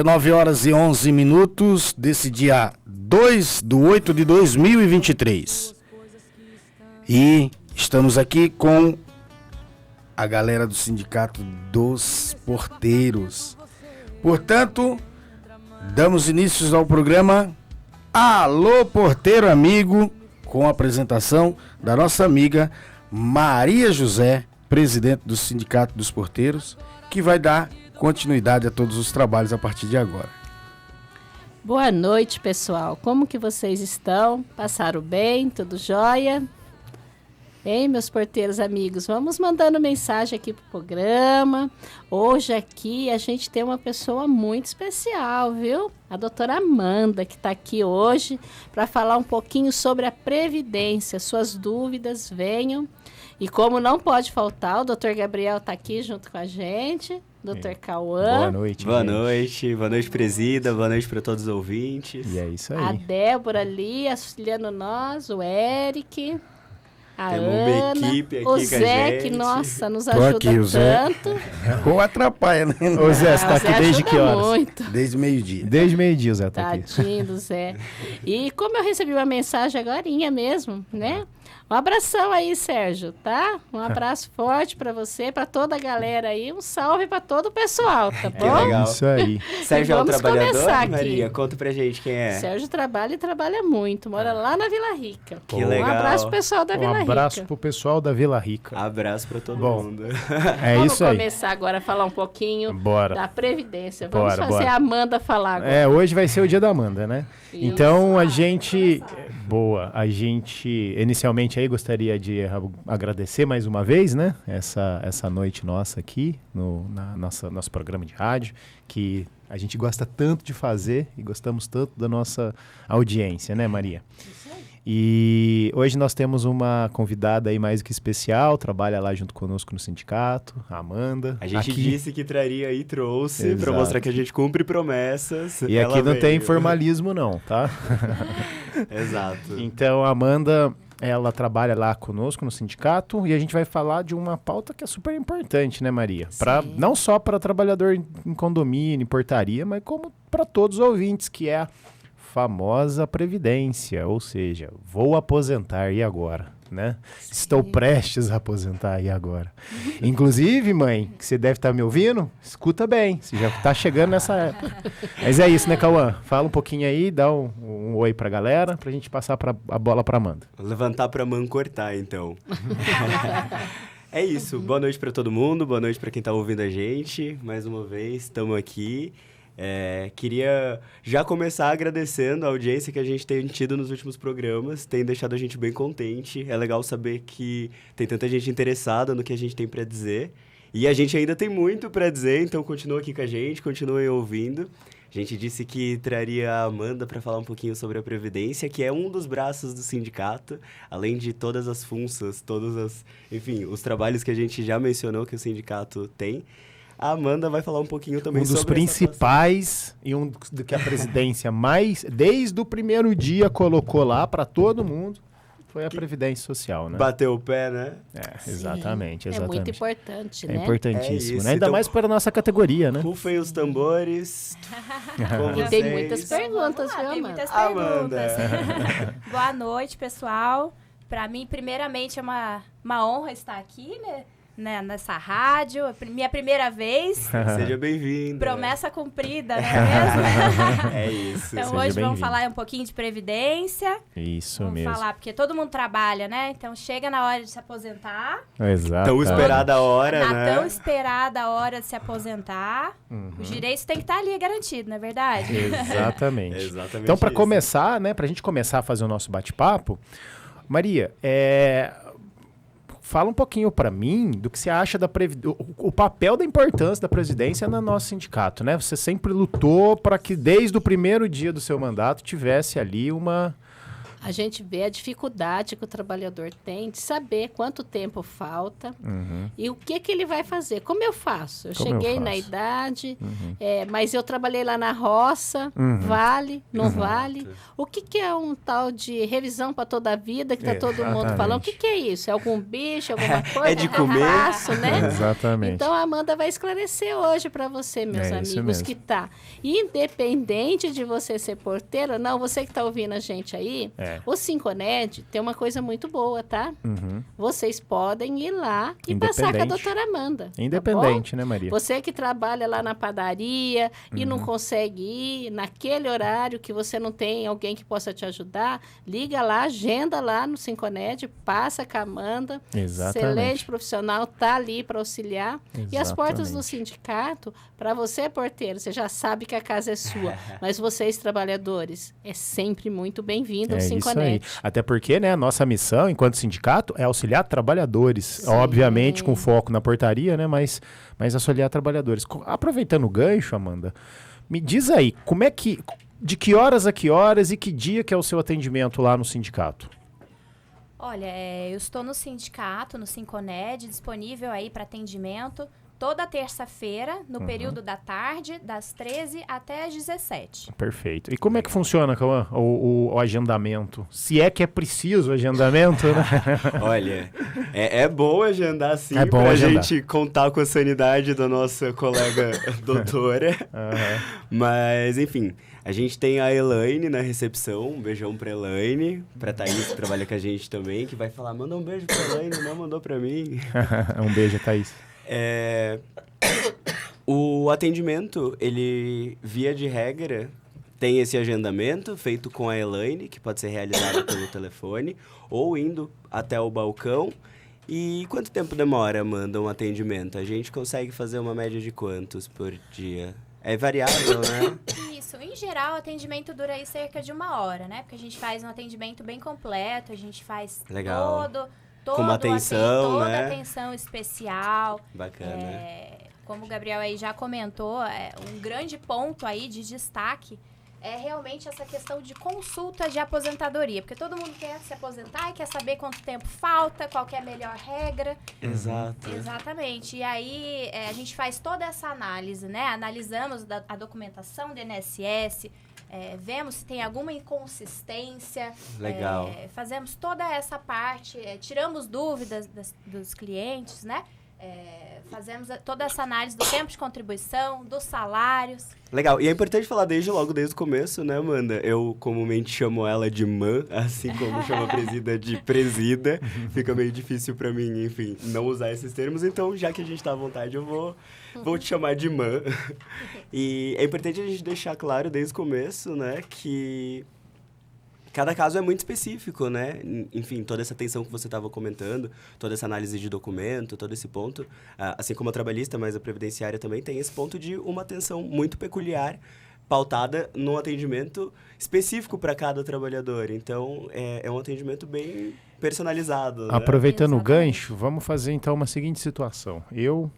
9h11 desse dia 2/8/2023. E estamos aqui com a galera do Sindicato dos Porteiros. Portanto, damos início ao programa Alô Porteiro Amigo, com a apresentação da nossa amiga Maria José, presidente do Sindicato dos Porteiros, que vai dar continuidade a todos os trabalhos a partir de agora. Boa noite, pessoal. Como que vocês estão? Passaram bem? Tudo jóia? Hein, meus porteiros amigos? Vamos mandando mensagem aqui pro programa. Hoje aqui a gente tem uma pessoa muito especial, viu? A doutora Amanda, que está aqui hoje para falar um pouquinho sobre a Previdência. Suas dúvidas, venham. E como não pode faltar, o doutor Gabriel está aqui junto com a gente. Dr. Cauã. Boa noite. Boa noite, presida. Boa noite para todos os ouvintes. E é isso aí. A Débora ali, auxiliando nós, o Eric, a Temos Ana, uma equipe aqui o com a Zé, gente. que, nossa, nos ajuda aqui, o Zé. tanto. Ou atrapalha, né? Ô Zé, você tá O aqui Zé desde que ajuda horas? muito. Desde meio-dia. Desde meio-dia o Zé tá aqui. Tadinho do Zé. E como eu recebi uma mensagem agorinha mesmo, né? Um abração aí, Sérgio, tá? Um abraço forte pra você, pra toda a galera aí. Um salve pra todo o pessoal, tá Que bom? legal. Isso aí. Sérgio é um Vamos trabalhador, começar aqui. Maria? Conta pra gente quem é. Sérgio trabalha e trabalha muito. Mora lá na Vila Rica. Que legal. Um abraço pro pessoal da Vila Um abraço Rica. pro pessoal da Vila Rica. Abraço pra todo Bom, mundo. É Vamos isso aí. começar agora a falar um pouquinho Bora. da Previdência. Vamos Bora, fazer bora. a Amanda falar agora. É, hoje vai ser o dia da Amanda, né? Isso. Então a gente... Boa. A gente, inicialmente aí, gostaria de agradecer mais uma vez, né? Essa noite nossa aqui, nosso programa de rádio, que a gente gosta tanto de fazer e gostamos tanto da nossa audiência, né, Maria? E hoje nós temos uma convidada aí mais do que especial, trabalha lá junto conosco no sindicato, a Amanda. A gente aqui, disse que traria e trouxe Exato. pra mostrar que a gente cumpre promessas. E Ela aqui não tem veio. formalismo não, tá? Exato. Então a Amanda, ela trabalha lá conosco no sindicato e a gente vai falar de uma pauta que é super importante, né, Maria? Não só para trabalhador em condomínio, em portaria, mas como para todos os ouvintes, que é a famosa Previdência, ou seja, vou aposentar e agora, né? Sim. Estou prestes a aposentar e agora. Inclusive, mãe, que você deve estar me ouvindo, escuta bem, você já está chegando nessa época. Mas é isso, né, Cauã? Fala um pouquinho aí, dá um oi pra galera, pra gente passar a bola pra Amanda. Vou levantar pra mãe cortar, então. É isso. Boa noite pra todo mundo, boa noite pra quem tá ouvindo a gente. Mais uma vez, estamos aqui. Queria já começar agradecendo a audiência que a gente tem tido nos últimos programas, tem deixado a gente bem contente. É legal saber que tem tanta gente interessada no que a gente tem para dizer. E a gente ainda tem muito para dizer, então continua aqui com a gente, continuem ouvindo. A gente disse que traria a Amanda para falar um pouquinho sobre a Previdência, que é um dos braços do sindicato, além de todas as funções, enfim, os trabalhos que a gente já mencionou que o sindicato tem. A Amanda vai falar um pouquinho também sobre um dos principais e um do que a presidência mais, desde o primeiro dia, colocou lá para todo mundo, foi a Previdência Social, né? Bateu o pé, né? Exatamente. É muito importante, É né? importantíssimo, É isso. né? Ainda Então, mais para a nossa categoria, né? Rufem os tambores. Com E vocês. tem muitas perguntas, viu, Tem Amanda? muitas Amanda. perguntas. Boa noite, pessoal. Para mim, primeiramente, é uma honra estar aqui, né? Nessa rádio, minha primeira vez. Seja bem-vinda. Promessa cumprida, não é mesmo? É isso. Então, Seja hoje bem-vindo. vamos falar um pouquinho de Previdência. Isso Vamos mesmo. falar, porque todo mundo trabalha, né? Então, chega na hora de se aposentar. Exato. Tão esperada a hora, Na né? tão esperada hora de se aposentar. Os direitos têm que estar ali garantidos, não é verdade? Exatamente. Exatamente Então, para isso. começar, né, para a gente começar a fazer o nosso bate-papo, Maria, fala um pouquinho para mim do que você acha o papel da importância da Previdência no nosso sindicato, né? Você sempre lutou para que desde o primeiro dia do seu mandato tivesse ali uma a gente vê a dificuldade que o trabalhador tem de saber quanto tempo falta e o que ele vai fazer. Como eu faço? Eu cheguei na idade, mas eu trabalhei lá na roça, vale, não vale? O que é um tal de revisão para toda a vida que está todo mundo falando? O que é isso? É algum bicho, alguma coisa? É de comer? Faço, né? Exatamente. Então, a Amanda vai esclarecer hoje para você, meus amigos, que tá independente de você ser porteira, não, você que está ouvindo a gente aí, o Sinconed tem uma coisa muito boa, tá? Vocês podem ir lá e passar com a doutora Amanda. Independente, tá, né, Maria? Você que trabalha lá na padaria e não consegue ir naquele horário que você não tem alguém que possa te ajudar, liga lá, agenda lá no Sinconed, passa com a Amanda. Exatamente. Excelente profissional, tá ali para auxiliar. Exatamente. E as portas do sindicato, para você, porteiro, você já sabe que a casa é sua, mas vocês, trabalhadores, é sempre muito bem-vindo ao Sinconed. Até porque, né, a nossa missão, enquanto sindicato, é auxiliar trabalhadores. Sim. Obviamente com foco na portaria, né, mas auxiliar trabalhadores. Aproveitando o gancho, Amanda, me diz aí, de que horas a que horas e que dia que é o seu atendimento lá no sindicato? Olha, eu estou no sindicato, no Sinconed, disponível aí para atendimento toda terça-feira, no período da tarde, das 13 até as 17. Perfeito. E como é que funciona, Cauã, o agendamento? Se é que é preciso agendamento, né? Olha, é bom agendar sim, pra gente contar com a sanidade da nossa colega doutora. Mas, enfim, a gente tem a Elaine na recepção, um beijão pra Elaine, pra Thaís, que trabalha com a gente também, que vai falar, manda um beijo pra Elaine, não mandou pra mim. Um beijo, Thaís. O atendimento, ele, via de regra, tem esse agendamento feito com a Elaine, que pode ser realizado pelo telefone, ou indo até o balcão. E quanto tempo demora, Amanda, um atendimento? A gente consegue fazer uma média de quantos por dia? É variável, né? Isso. Em geral, o atendimento dura aí cerca de 1 hora, né? Porque a gente faz um atendimento bem completo, a gente faz com uma atenção, toda né? atenção especial. Bacana. Como o Gabriel aí já comentou, um grande ponto aí de destaque é realmente essa questão de consulta de aposentadoria. Porque todo mundo quer se aposentar e quer saber quanto tempo falta, qual que é a melhor regra. Exato. Exatamente. E aí a gente faz toda essa análise, né? Analisamos a documentação do INSS, vemos se tem alguma inconsistência. Legal. Fazemos toda essa parte, tiramos dúvidas dos clientes, né? Fazemos toda essa análise do tempo de contribuição, dos salários. Legal. E é importante falar logo desde o começo, né, Amanda? Eu comumente chamo ela de mã, assim como chamo a presida de presida. Fica meio difícil pra mim, enfim, não usar esses termos. Então, já que a gente tá à vontade, eu vou te chamar de mã. E é importante a gente deixar claro desde o começo, né, que cada caso é muito específico, né? Enfim, toda essa atenção que você estava comentando, toda essa análise de documento, todo esse ponto, assim como a trabalhista, mas a previdenciária também tem esse ponto de uma atenção muito peculiar, pautada num atendimento específico para cada trabalhador. Então, é um atendimento bem personalizado, né? Aproveitando o gancho, vamos fazer então uma seguinte situação. Eu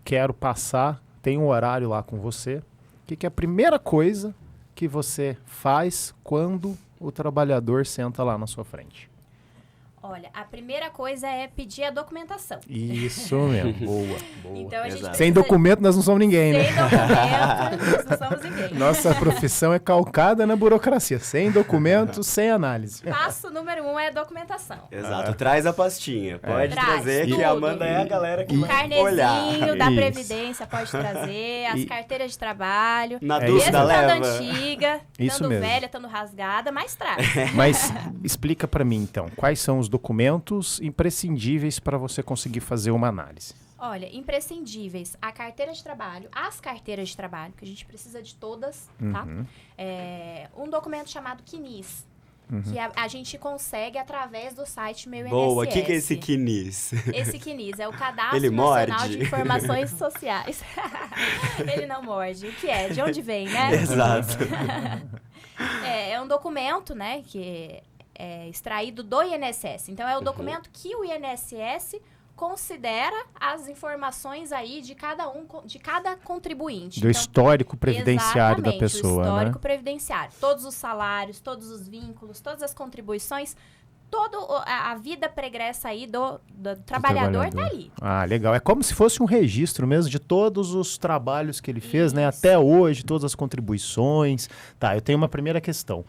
quero passar, tem um horário lá com você. O que é a primeira coisa que você faz quando o trabalhador senta lá na sua frente? Olha, a primeira coisa é pedir a documentação. Isso mesmo. Boa. Então, a gente precisa... Sem documento nós não somos ninguém, né? Sem documento nós não somos ninguém. Nossa profissão é calcada na burocracia. Sem documento, sem análise. Passo número 1 é a documentação. Exato. Traz a pastinha. Pode trazer tudo. Que a Amanda é a galera que vai olhar. Carnezinho da Previdência pode trazer, as carteiras de trabalho. Na dúvida, leva. Estando antiga, estando velha, estando rasgada, mas traz. Mas explica pra mim, então, quais são os documentos imprescindíveis para você conseguir fazer uma análise? Olha, imprescindíveis, a carteira de trabalho, as carteiras de trabalho, que a gente precisa de todas, tá? Um documento chamado CNIS, que a gente consegue através do site Meu INSS. Boa, o que é esse CNIS? Esse CNIS é o Cadastro Nacional de Informações Sociais. Ele não morde. O que é? De onde vem, né? Exato. É um documento, né, que é extraído do INSS. Então, é o documento que o INSS considera as informações aí de cada contribuinte. Do histórico previdenciário da exatamente, pessoa, o histórico né? previdenciário. Todos os salários, todos os vínculos, todas as contribuições, toda a vida pregressa aí do trabalhador tá ali. Ah, legal. É como se fosse um registro mesmo de todos os trabalhos que ele fez, né? Isso. Até hoje, todas as contribuições. Tá, eu tenho uma primeira questão.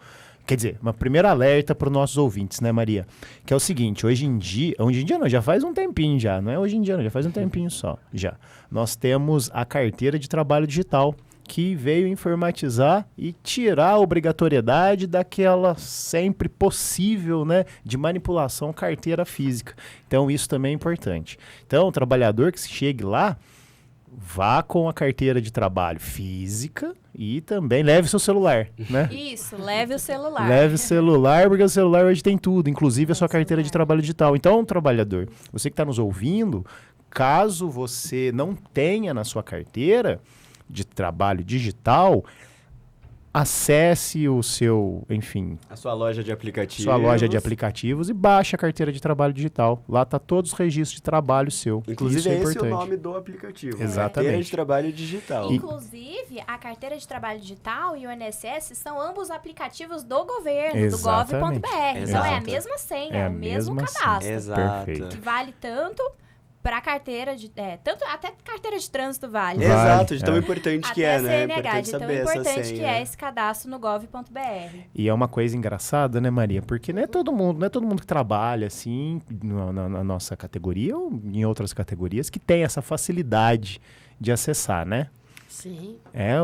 Quer dizer, uma primeira alerta para os nossos ouvintes, né, Maria? Que é o seguinte, hoje em dia não, já faz um tempinho já, não é hoje em dia não, já faz um tempinho só, já. Nós temos a carteira de trabalho digital, que veio informatizar e tirar a obrigatoriedade daquela sempre possível, né, de manipulação carteira física. Então, isso também é importante. Então, o trabalhador que chegue lá, vá com a carteira de trabalho física e também leve seu celular, né? Isso, leve o celular. Leve o celular, porque o celular hoje tem tudo, inclusive a sua carteira de trabalho digital. Então, trabalhador, você que está nos ouvindo, caso você não tenha na sua carteira de trabalho digital, acesse o seu, enfim... A sua loja de aplicativos. Sua loja de aplicativos e baixe a carteira de trabalho digital. Lá tá todos os registros de trabalho seu. Inclusive, isso é esse é importante. o nome do aplicativo. Exatamente. Carteira de trabalho digital. Inclusive, a carteira de trabalho digital e o INSS são ambos aplicativos do governo, Exatamente. do gov.br. Então, é a Exato. mesma senha, É é a o mesmo mesma senha. cadastro. Exato. Perfeito. Que vale tanto para carteira de... tanto até carteira de trânsito vale. Vale. Exato, de tão É. importante Até que é, a né? CNH, Importante de tão saber essa importante senha. que é esse cadastro no gov.br. E é uma coisa engraçada, né, Maria? Porque não é todo mundo que trabalha assim na nossa categoria ou em outras categorias que tem essa facilidade de acessar, né? Sim.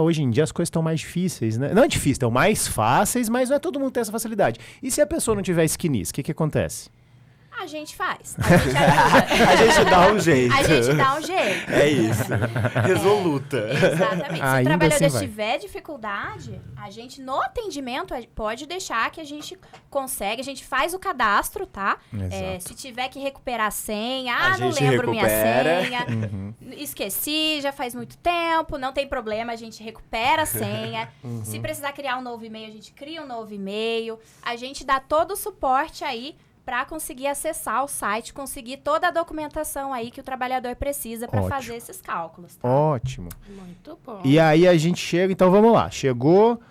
Hoje em dia as coisas estão mais difíceis, né? Não é difícil, estão mais fáceis, mas não é todo mundo que tem essa facilidade. E se a pessoa não tiver skinnies, o que acontece? A gente faz. A gente ajuda. A gente dá um jeito. A gente dá um jeito. É isso. Resoluta. Exatamente. Se o Ainda trabalhador assim vai. tiver dificuldade, a gente, no atendimento, pode deixar que a gente consegue, a gente faz o cadastro, tá? Exato. Se tiver que recuperar a senha, A não gente lembro recupera. minha senha, esqueci, já faz muito tempo, não tem problema, a gente recupera a senha. Se precisar criar um novo e-mail, a gente cria um novo e-mail. A gente dá todo o suporte aí para conseguir acessar o site, conseguir toda a documentação aí que o trabalhador precisa para Ótimo. fazer esses cálculos. Tá? Ótimo. Muito bom. E aí a gente chega, então vamos lá. Chegou,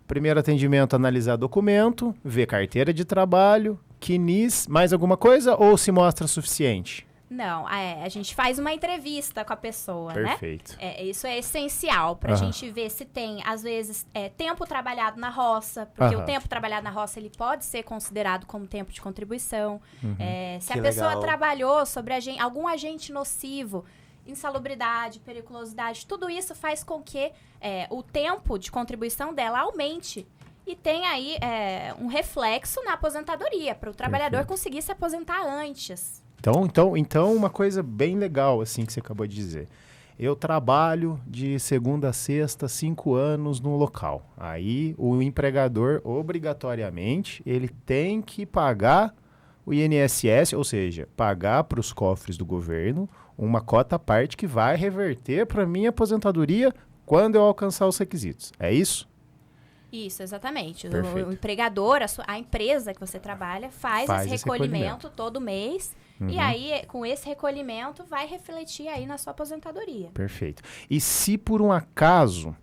primeiro atendimento, analisar documento, ver carteira de trabalho, CNIS, mais alguma coisa ou se mostra suficiente? Não, a gente faz uma entrevista com a pessoa, né? Perfeito. Isso é essencial pra Aham. gente ver se tem, às vezes, tempo trabalhado na roça, porque Aham. o tempo trabalhado na roça ele pode ser considerado como tempo de contribuição. Se Que a pessoa legal. trabalhou sobre algum agente nocivo, insalubridade, periculosidade, tudo isso faz com que o tempo de contribuição dela aumente. E tem aí um reflexo na aposentadoria, para o trabalhador Perfeito. conseguir se aposentar antes. Então, uma coisa bem legal, assim, que você acabou de dizer. Eu trabalho de segunda a sexta, 5 anos no local. Aí, o empregador, obrigatoriamente, ele tem que pagar o INSS, ou seja, pagar para os cofres do governo uma cota à parte que vai reverter para minha aposentadoria quando eu alcançar os requisitos. É isso? Isso, exatamente. Perfeito. O empregador, a empresa que você trabalha, faz esse esse recolhimento todo mês. E aí, com esse recolhimento, vai refletir aí na sua aposentadoria. Perfeito. E se por um acaso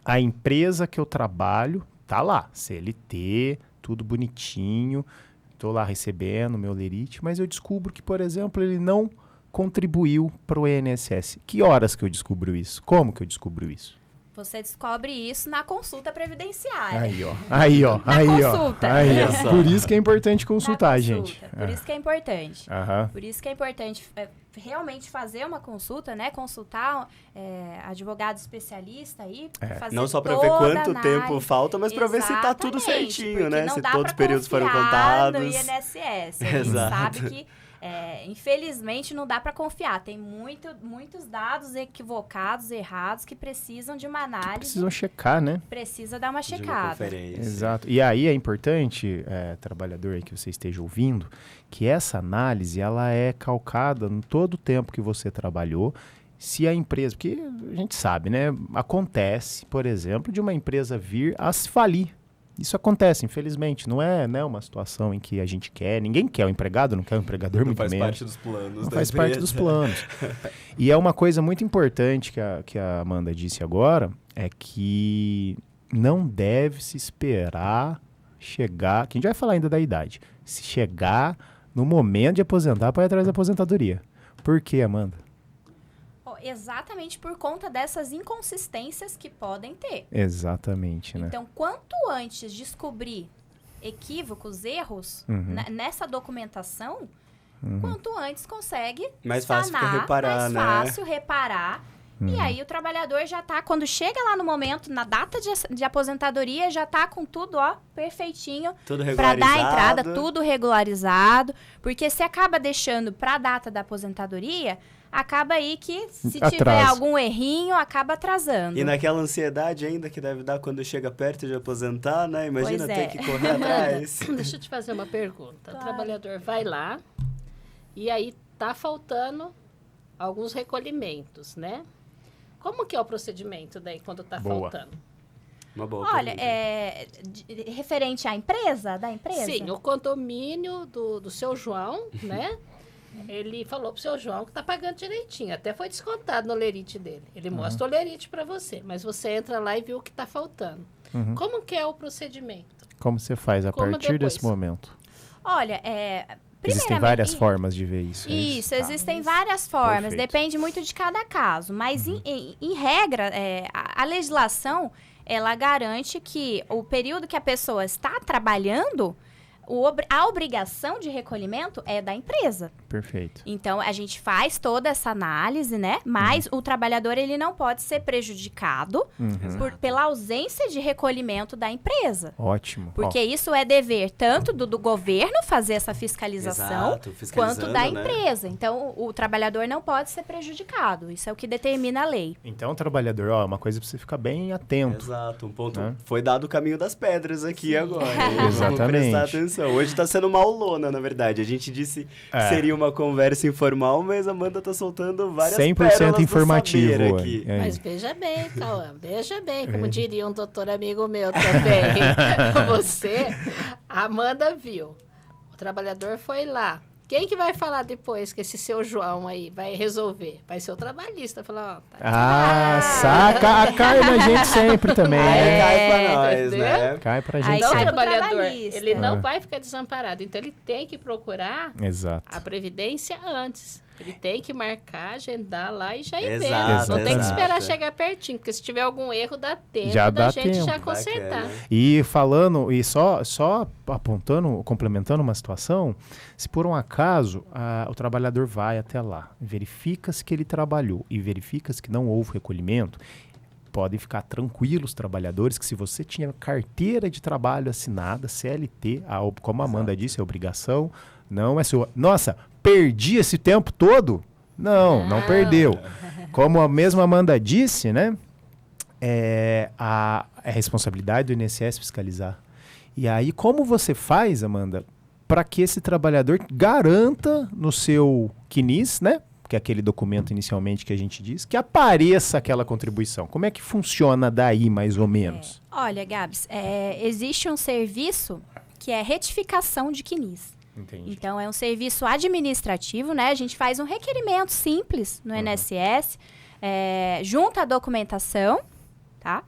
a empresa que eu trabalho tá lá, CLT, tudo bonitinho, tô lá recebendo meu lerite, mas eu descubro que, por exemplo, ele não contribuiu para o INSS. Que horas que eu descubro isso? Como que eu descubro isso? Você descobre isso na consulta previdenciária. Aí, ó. Na consulta. Aí, ó. Olha só. Por isso que é importante Na consultar, consulta. gente. Por isso que é importante. Aham. Por isso que é importante realmente fazer uma consulta, né? Consultar advogado especialista aí. Fazer Não só para toda ver a quanto análise. tempo falta, mas para ver se tá tudo Exatamente, certinho, porque né? não Se dá todos pra os períodos foram confiar contados. no INSS. A gente Exato. sabe que, infelizmente, não dá para confiar. Tem muitos dados equivocados, errados, que precisam de uma análise. Precisam checar, né? Precisa dar uma De uma checada. conferência. Exato. E aí é importante, trabalhador aí que você esteja ouvindo, que essa análise ela é calcada em todo o tempo que você trabalhou. Se a empresa, porque a gente sabe, né? Acontece, por exemplo, de uma empresa vir a se falir. Isso acontece, infelizmente. Não é uma situação em que a gente quer. Ninguém quer o empregado, não quer o empregador, muito menos. Não faz parte dos planos. Não faz parte dos planos. E é uma coisa muito importante que a Amanda disse agora, é que não deve se esperar chegar... Que a gente vai falar ainda da idade. Se chegar no momento de aposentar para ir atrás da aposentadoria. Por quê, Amanda? Exatamente por conta dessas inconsistências que podem ter. Exatamente, né? Então, quanto antes descobrir equívocos, erros nessa documentação, quanto antes consegue mais fácil sanar, reparar, mais fácil reparar. E aí o trabalhador já tá, quando chega lá no momento, na data de aposentadoria, já tá com tudo, perfeitinho. Tudo para regularizado. dar a entrada, tudo regularizado. Porque se acaba deixando pra data da aposentadoria, acaba aí que, se tiver algum errinho, acaba atrasando. E naquela ansiedade ainda que deve dar quando chega perto de aposentar, né? Imagina ter que correr atrás. Deixa eu te fazer uma pergunta. Claro. O trabalhador vai lá e aí tá faltando alguns recolhimentos, né? Como que é o procedimento daí quando tá faltando? Uma boa Olha, referente à empresa, da empresa? Sim, o condomínio do seu João, né? Ele falou pro seu João que tá pagando direitinho. Até foi descontado no lerite dele. Ele mostra o lerite para você. Mas você entra lá e viu o que tá faltando. Como que é o procedimento? Como você faz a partir desse momento? Olha, existem várias formas de ver isso. Isso, existem várias formas. Perfeito. Depende muito de cada caso. Mas, em regra, a legislação, ela garante que o período que a pessoa está trabalhando... A obrigação de recolhimento é da empresa. Perfeito. Então, a gente faz toda essa análise, né? Mas o trabalhador, ele não pode ser prejudicado pela ausência de recolhimento da empresa. Ótimo. Porque isso é dever tanto do governo fazer essa fiscalização, quanto da empresa. Então, o trabalhador não pode ser prejudicado. Isso é o que determina a lei. Então, trabalhador, uma coisa para você ficar bem atento. Exato, um ponto. Foi dado o caminho das pedras aqui agora. Exatamente. Vamos prestar atenção. Hoje tá sendo uma aulona, na verdade. A gente disse que seria uma conversa informal, mas a Amanda tá soltando várias 100% informativo aqui. Mas veja bem, Cauã, veja bem, como diria um doutor amigo meu também. A Amanda viu. O trabalhador foi lá. Quem que vai falar depois que esse seu João aí vai resolver? Vai ser o trabalhista. Falar, saca a cai na gente sempre também. Cai pra nós, né? Cai pra gente então, sempre. O trabalhador, ele não vai ficar desamparado. Então, ele tem que procurar a previdência antes. Ele tem que marcar, agendar lá e já ir vendo. Não tem que esperar chegar pertinho, porque se tiver algum erro, dá tempo da gente já consertar. E falando, e só apontando, complementando uma situação, se por um acaso o trabalhador vai até lá, verifica-se que ele trabalhou e verifica-se que não houve recolhimento, podem ficar tranquilos, trabalhadores, que se você tinha carteira de trabalho assinada, CLT, como a Amanda disse, é obrigação, não é sua. Nossa, perdi esse tempo todo? Não perdeu. Como a mesma Amanda disse, né? É a responsabilidade do INSS fiscalizar. E aí, como você faz, Amanda, para que esse trabalhador garanta no seu CNIS, né? Que é aquele documento inicialmente que a gente diz, que apareça aquela contribuição. Como é que funciona daí, mais ou menos? Olha, Gabs, existe um serviço que é retificação de CNIS. Entendi. Então, é um serviço administrativo, né? A gente faz um requerimento simples no INSS, junta a documentação, tá?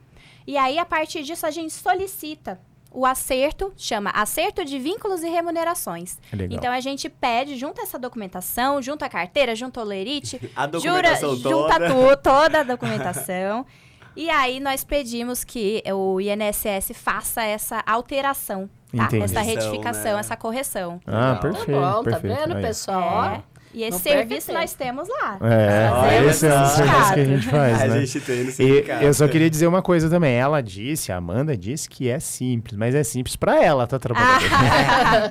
E aí, a partir disso, a gente solicita o acerto, chama acerto de vínculos e remunerações. Legal. Então, a gente pede, junta essa documentação, junta a carteira, junta o lerite, a documentação junta toda a documentação. E aí, nós pedimos que o INSS faça essa alteração, tá? Essa retificação, essa correção. Perfeito. Tá bom, perfeito. Tá vendo, pessoal? E esse serviço nós temos lá. Esse é um serviço que a gente faz, né? A gente tem no sindicato. E eu só queria dizer uma coisa também. A Amanda disse que é simples, mas é simples pra ela, tá trabalhando.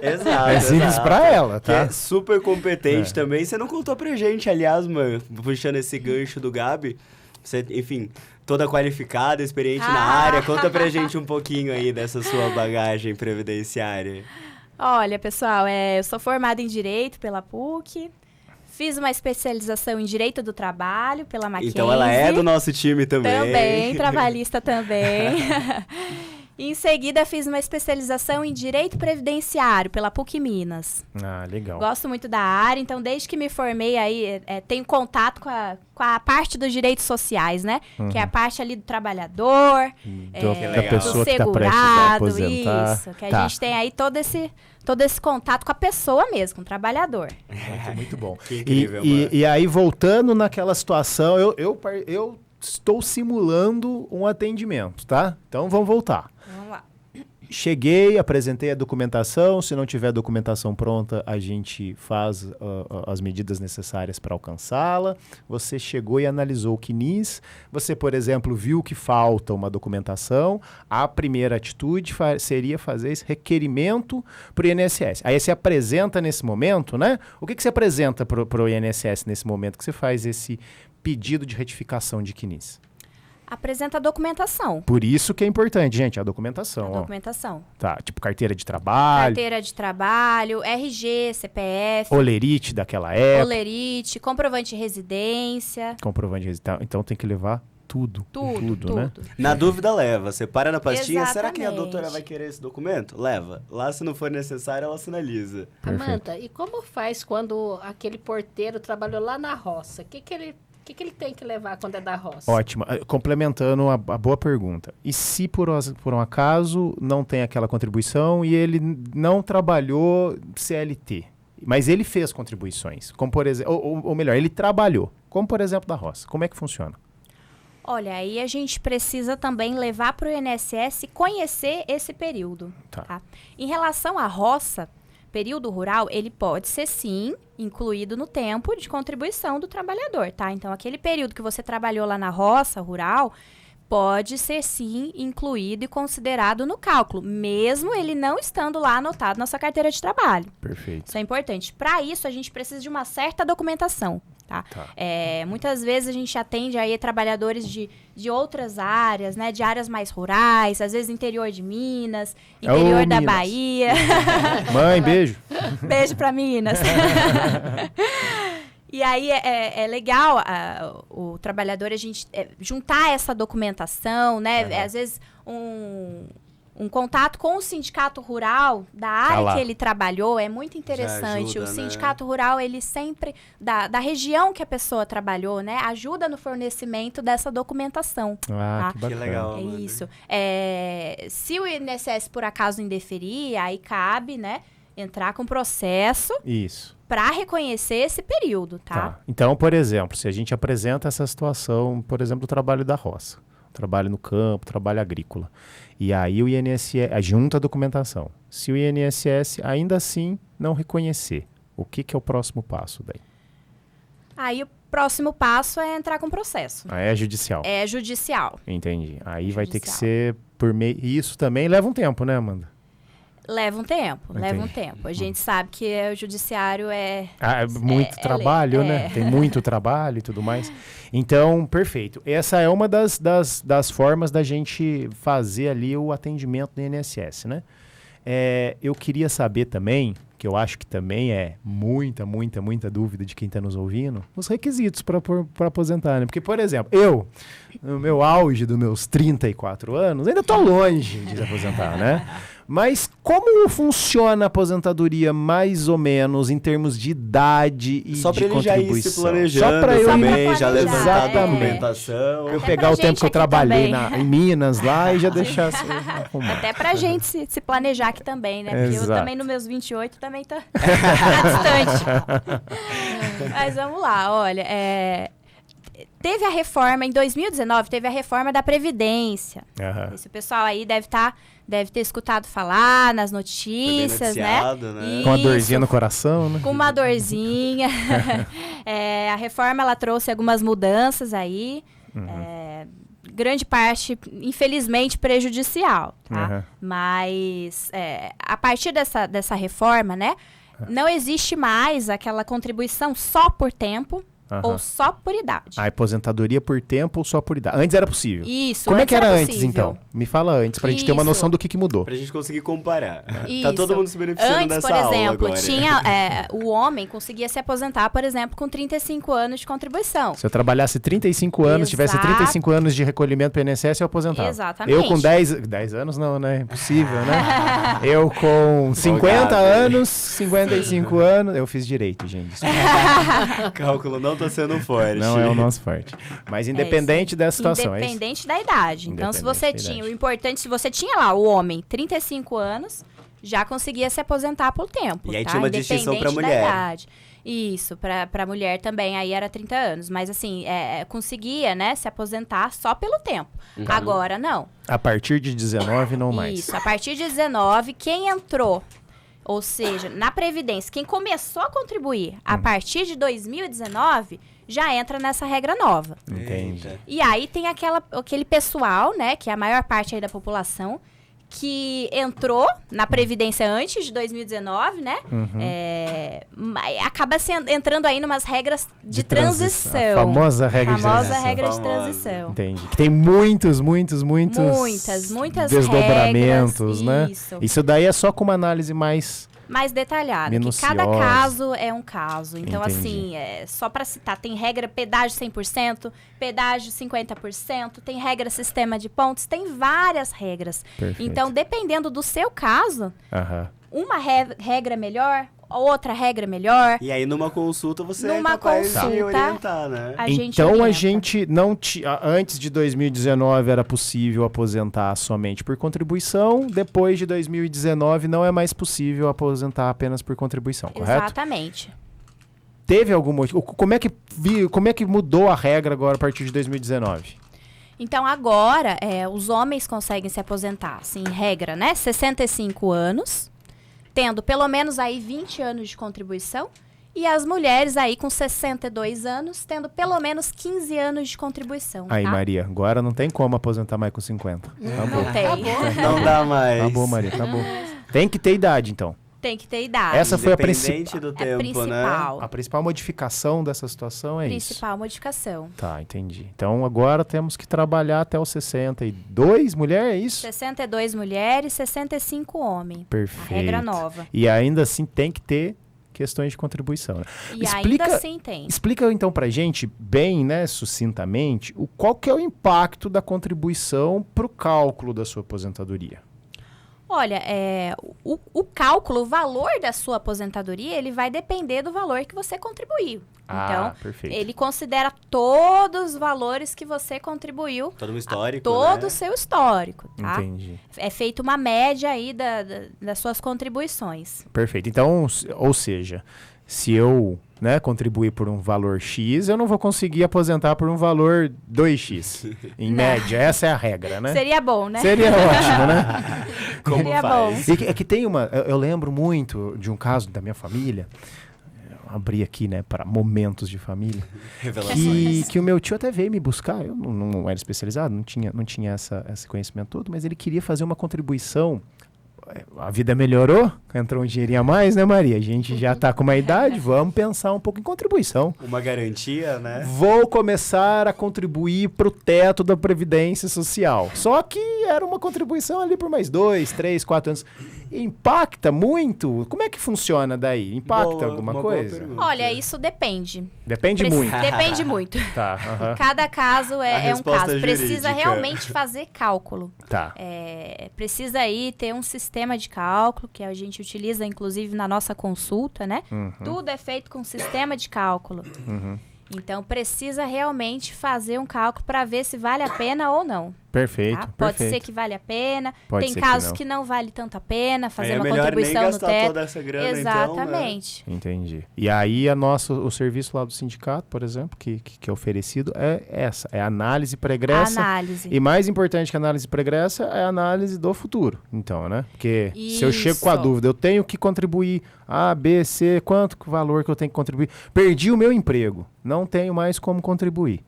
Exato. É simples pra ela, tá? Que é super competente também. Você não contou pra gente, aliás, mano, puxando esse gancho do Gabi. Você, enfim, toda qualificada, experiente na área. Conta pra gente um pouquinho aí dessa sua bagagem previdenciária. Olha, pessoal, eu sou formada em Direito pela PUC. Fiz uma especialização em Direito do Trabalho pela Mackenzie. Então ela é do nosso time também. Também, trabalhista também. Em seguida, fiz uma especialização em Direito Previdenciário pela PUC Minas. Ah, legal. Gosto muito da área, então desde que me formei aí, tenho contato com a parte dos direitos sociais, né? Que é a parte ali do trabalhador, Da pessoa do que tá prestes a segurado, aposentar. isso. Que a gente tem aí todo esse contato com a pessoa mesmo, com o trabalhador. Muito bom. Que incrível, E aí, voltando naquela situação, eu estou simulando um atendimento, tá? Então, vamos voltar. Vamos lá. Cheguei, apresentei a documentação. Se não tiver a documentação pronta, a gente faz as medidas necessárias para alcançá-la. Você chegou e analisou o CNIS. Você, por exemplo, viu que falta uma documentação. A primeira atitude seria fazer esse requerimento para o INSS. Aí você apresenta nesse momento, né? O que você apresenta para o INSS nesse momento que você faz esse pedido de retificação de CNIS? Apresenta a documentação. Por isso que é importante, gente, a documentação. A documentação. Tá, tipo carteira de trabalho, Carteira de trabalho, RG, CPF, olerite daquela época, olerite, comprovante de residência, comprovante de residência. Então tem que levar tudo. tudo. Né? Na dúvida, leva. Você para na pastinha, será que a Exatamente. doutora vai querer esse documento? Leva. Lá, se não for necessário, ela sinaliza. Amanda, e como faz quando aquele porteiro trabalhou lá na roça? O que ele tem que levar quando é da roça? Ótimo. Complementando a boa pergunta. E se por um acaso não tem aquela contribuição e ele não trabalhou CLT, mas ele fez contribuições, como por exemplo, ou melhor, ele trabalhou, como por exemplo da roça. Como é que funciona? Olha, aí a gente precisa também levar para o INSS conhecer esse período. Tá. Em relação à roça, período rural, ele pode ser sim incluído no tempo de contribuição do trabalhador, tá? Então, aquele período que você trabalhou lá na roça rural pode ser sim incluído e considerado no cálculo, mesmo ele não estando lá anotado na sua carteira de trabalho. Perfeito. Isso é importante. Para isso, a gente precisa de uma certa documentação. Tá? Muitas vezes a gente atende aí trabalhadores de outras áreas, né? De áreas mais rurais, às vezes interior de Minas, interior da Minas. Bahia. Mãe, beijo. Beijo para Minas. E aí é legal o trabalhador, a gente juntar essa documentação, né? Às vezes um contato com o sindicato rural da área que ele trabalhou é muito interessante. ajuda, o sindicato rural, ele sempre, da região que a pessoa trabalhou, né? Ajuda no fornecimento dessa documentação. Ah, tá? que bacana. Que legal. É mano. isso. Se o INSS, por acaso, indeferir, aí cabe, né? Entrar com processo Isso. para reconhecer esse período, tá? Então, por exemplo, se a gente apresenta essa situação, por exemplo, do trabalho da roça, trabalho no campo, trabalho agrícola, e aí o INSS junta a documentação. Se o INSS ainda assim não reconhecer, o que é o próximo passo daí? Aí o próximo passo é entrar com processo. Ah, é judicial. É judicial. Entendi. Aí vai ter que Judicial. ser por meio... E isso também leva um tempo, né, Amanda? Leva um tempo, leva um Entendi. tempo. A gente sabe que o judiciário é Muito trabalho, né? Tem muito trabalho e tudo mais. Então, perfeito. Essa é uma das formas da gente fazer ali o atendimento do INSS, né? Eu queria saber também, que eu acho que também é muita dúvida de quem está nos ouvindo, os requisitos para aposentar, né? Porque, por exemplo, eu, no meu auge dos meus 34 anos, ainda estou longe de aposentar, né? Mas como funciona a aposentadoria mais ou menos em termos de idade e Só de pra ele já ir se contribuição? planejando Só para eu também, já planejar, levantar a Exatamente. documentação. eu Até pegar pra o tempo gente que eu aqui trabalhei também. em Minas lá e já deixar assim, arrumado. até pra gente se planejar aqui também, né? Porque eu Exato. também, nos meus 28, também tá distante. Mas vamos lá, olha, teve a reforma, em 2019, teve a reforma da Previdência. Aham. Esse pessoal aí deve ter escutado falar nas Foi bem notícias, né? noticiado, né? Com a Isso, dorzinha no coração, né? com uma dorzinha. A reforma, ela trouxe algumas mudanças aí. Grande parte, infelizmente, prejudicial, tá? Uhum. Mas, a partir dessa reforma, né? Não existe mais aquela contribuição só por tempo, ou só por idade. A aposentadoria por tempo ou só por idade? Antes era possível. Isso, Como é que era antes, possível. então? Me fala antes, pra gente ter uma Isso. noção do que mudou. Pra gente conseguir comparar. Isso. Tá todo mundo se beneficiando Antes, dessa por aula exemplo, agora. tinha o homem conseguia se aposentar, por exemplo, com 35 anos de contribuição. Se eu trabalhasse 35 anos, tivesse 35 anos de recolhimento pro INSS, eu aposentava. Exatamente. Eu com 10 anos não, né? Impossível, né? Eu com 50 anos, 55 anos, eu fiz direito, gente. Desculpa. Cálculo não tá sendo forte. Não é o nosso forte. Mas independente dessa situação, Independente da idade. Então, se Independente você da tinha, idade. o importante, se você tinha lá o homem, 35 anos, já conseguia se aposentar por tempo. E aí tá? tinha uma distinção pra Independente da mulher. idade. Isso, pra mulher também, aí era 30 anos. Mas assim, conseguia, né, se aposentar só pelo tempo. Agora, não. A partir de 19, não mais. Isso, a partir de 19, quem entrou, ou seja, na Previdência, quem começou a contribuir a partir de 2019, já entra nessa regra nova. Entendi. E aí tem aquele pessoal, né, que é a maior parte aí da população, que entrou na Previdência antes de 2019, né? Acaba entrando aí numas regras de transição. A famosa regra de Famosa transição. regra de Famosa. transição. Entendi. Que tem muitas desdobramentos, regras, né? isso. Isso daí é só com uma análise mais... Mais detalhado, que Minuciosa. cada caso é um caso. Então, Entendi. assim, só para citar, tem regra pedágio 100%, pedágio 50%, tem regra sistema de pontos, tem várias regras. Perfeito. Então, dependendo do seu caso, Aham. uma regra é melhor, outra regra é melhor. E aí, numa consulta, você Numa é capaz de consulta, orientar, né? A gente Então a orienta. gente não tinha. Antes de 2019 era possível aposentar somente por contribuição. Depois de 2019 não é mais possível aposentar apenas por contribuição, correto? Exatamente. Teve algum motivo? Como é que mudou a regra agora a partir de 2019? Então, agora, os homens conseguem se aposentar, assim, em regra, né? 65 anos, tendo pelo menos aí 20 anos de contribuição. E as mulheres aí com 62 anos, tendo pelo menos 15 anos de contribuição. Aí, tá? Maria, agora não tem como aposentar mais com 50. Acabou. Não tem. Não dá mais. Acabou, Maria, acabou. Tem que ter idade, então. Tem que ter idade. Essa foi a Independente do é tempo, principal. né? A principal modificação dessa situação é isso. Principal modificação. Tá, entendi. Então agora temos que trabalhar até os 62, mulher, é isso? 62 mulheres, 65 homens. Perfeito. A regra nova. E ainda assim tem que ter questões de contribuição, né? E ainda assim tem. Explica então pra gente, bem, né, sucintamente, qual que é o impacto da contribuição pro cálculo da sua aposentadoria. Olha, o cálculo, o valor da sua aposentadoria, ele vai depender do valor que você contribuiu. Então, perfeito. ele considera todos os valores que você contribuiu. Todo um histórico, Todo né? o seu histórico, tá? Entendi. É feita uma média aí das suas contribuições. Perfeito. Então, ou seja, se eu, né, contribuir por um valor X, eu não vou conseguir aposentar por um valor 2X. Em média, essa é a regra, né? Seria bom, né? Seria ótimo, né? Como Seria faz? bom. É que tem uma... Eu lembro muito de um caso da minha família. Eu abri aqui, né, para momentos de família. Revelações. Que o meu tio até veio me buscar. Eu não era especializado, não tinha esse conhecimento todo, mas ele queria fazer uma contribuição. A vida melhorou, entrou um dinheirinho a mais, né, Maria? A gente já tá com uma idade, vamos pensar um pouco em contribuição. Uma garantia, né? Vou começar a contribuir pro teto da Previdência Social. Só que era uma contribuição ali por mais 2, 3, 4 anos. Impacta muito? Como é que funciona daí? Impacta Boa, alguma uma boa coisa? pergunta. Olha, isso depende. Depende muito. Depende muito. Tá, aham. Cada caso A é um resposta caso. Precisa jurídica. realmente fazer cálculo. Tá. Precisa aí ter um sistema de cálculo, que a gente utiliza, inclusive, na nossa consulta, né? Tudo é feito com sistema de cálculo. Então, precisa realmente fazer um cálculo para ver se vale a pena ou não. Perfeito, Tá? Pode perfeito. ser que vale a pena. Pode Tem ser casos que que não vale tanto a pena fazer Aí é uma melhor nem contribuição no gastar teto. toda essa grana, Exatamente. Entendi. E aí o serviço lá do sindicato, por exemplo, que é oferecido, é a análise pregressa. Análise. E mais importante que a análise pregressa é a análise do futuro. Então, né? Porque se eu chego com a Isso. dúvida, eu tenho que contribuir A, B, C, quanto valor que eu tenho que contribuir? Perdi o meu emprego, não tenho mais como contribuir.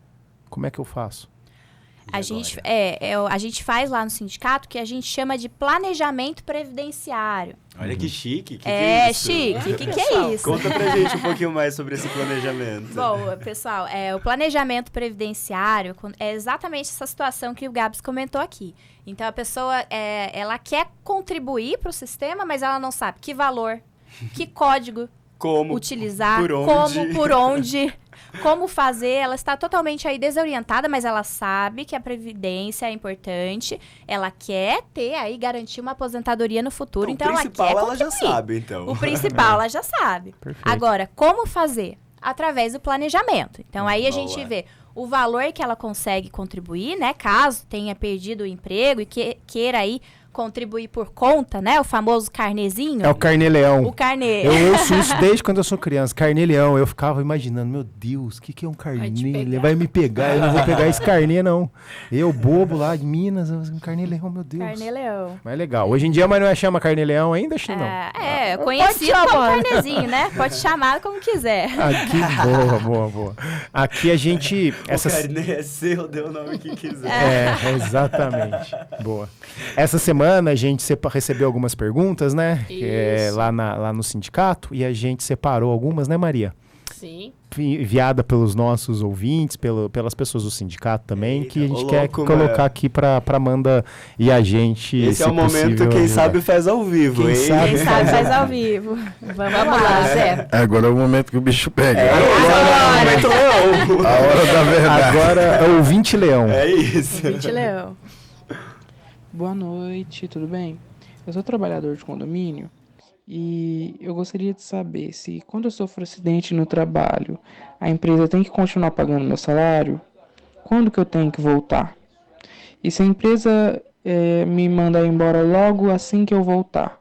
Como é que eu faço? A gente faz lá no sindicato que a gente chama de planejamento previdenciário. Olha que chique. Que é isso? Chique. O que é isso? Conta pra gente um pouquinho mais sobre esse planejamento. Bom, pessoal, o planejamento previdenciário é exatamente essa situação que o Gabs comentou aqui. Então, a pessoa, ela quer contribuir para o sistema, mas ela não sabe que valor, que código como utilizar, por onde. Como fazer. Ela está totalmente aí desorientada, mas ela sabe que a previdência é importante. Ela quer ter aí, garantir uma aposentadoria no futuro. Então, ela quer contribuir. ela já sabe, então. O principal ela já sabe. Perfeito. Agora, como fazer? Através do planejamento. Então, aí a gente vê o valor que ela consegue contribuir, né? Caso tenha perdido o emprego e queira aí contribuir por conta, né? O famoso carnezinho. É o carnê-leão. O carnê. Eu ouço isso desde quando eu sou criança. Carnê-leão. Eu ficava imaginando, meu Deus, o que é um carnê? Ele vai me pegar. Eu não vou pegar esse carnê, não. Eu, bobo lá de Minas, um carnê-leão, meu Deus. Carnê-leão. Mas legal. Hoje em dia, mas não chama carnê-leão ainda, Chino? Conhecido como carnezinho, né? Pode chamar como quiser. Aqui, boa. Aqui a gente... O carnê é seu, dê o nome que quiser. Exatamente. Boa. Essa semana a gente recebeu algumas perguntas, né? Lá no sindicato, e a gente separou algumas, né, Maria? Sim. Enviada pelos nossos ouvintes, pelas pessoas do sindicato também, Eita, que a gente quer colocar aqui pra Amanda e a gente. Esse é o momento, quem sabe faz ao vivo, hein? Quem sabe faz ao vivo. Vamos lá, Zé. Agora é o momento que o bicho pega. Agora é o momento leão. A hora da verdade. Agora é o 20 leão. É isso. 20 leão. Boa noite, tudo bem? Eu sou trabalhador de condomínio e eu gostaria de saber se quando eu sofro acidente no trabalho, a empresa tem que continuar pagando meu salário? Quando que eu tenho que voltar? E se a empresa me mandar embora logo assim que eu voltar,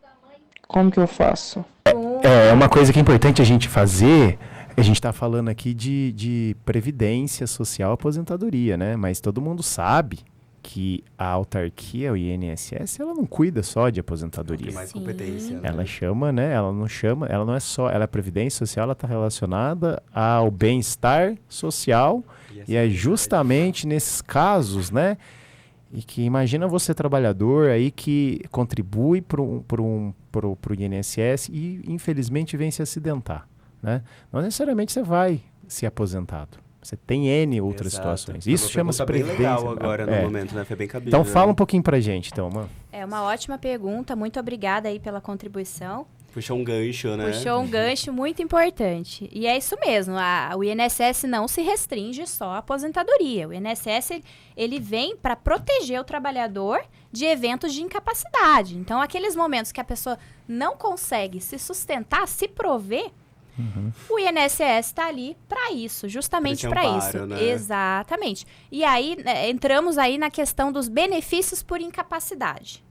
como que eu faço? É uma coisa que é importante a gente fazer. A gente está falando aqui de previdência social, aposentadoria, né? Mas todo mundo sabe que a autarquia, o INSS, ela não cuida só de aposentadoria. Tem mais competência, né? Ela chama, né? Ela não é só, ela é previdência social, ela está relacionada ao bem-estar social e é justamente nesses casos, né? E que imagina você trabalhador aí que contribui pro INSS e infelizmente vem se acidentar, né? Não necessariamente você vai ser aposentado. Você tem N outras situações. Isso chama-se previdência. Bem legal agora no momento, né? Foi bem cabível. Então fala um pouquinho pra gente, então, mano. É uma ótima pergunta. Muito obrigada aí pela contribuição. Puxou um gancho, né? Puxou um gancho muito importante. E é isso mesmo. O INSS não se restringe só à aposentadoria. O INSS, ele vem para proteger o trabalhador de eventos de incapacidade. Então, aqueles momentos que a pessoa não consegue se sustentar, se prover, o INSS está ali para isso, justamente para isso. Né? Exatamente. E aí, entramos aí na questão dos benefícios por incapacidade.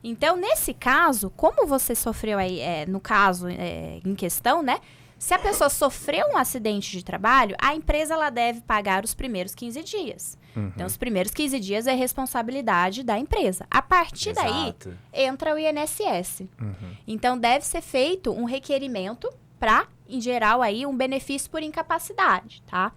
Então, nesse caso, como você sofreu aí, no caso em questão, né? Se a pessoa sofreu um acidente de trabalho, a empresa ela deve pagar os primeiros 15 dias. Então, os primeiros 15 dias é responsabilidade da empresa. A partir daí, entra o INSS. Então, deve ser feito um requerimento para, em geral, aí, um benefício por incapacidade, tá?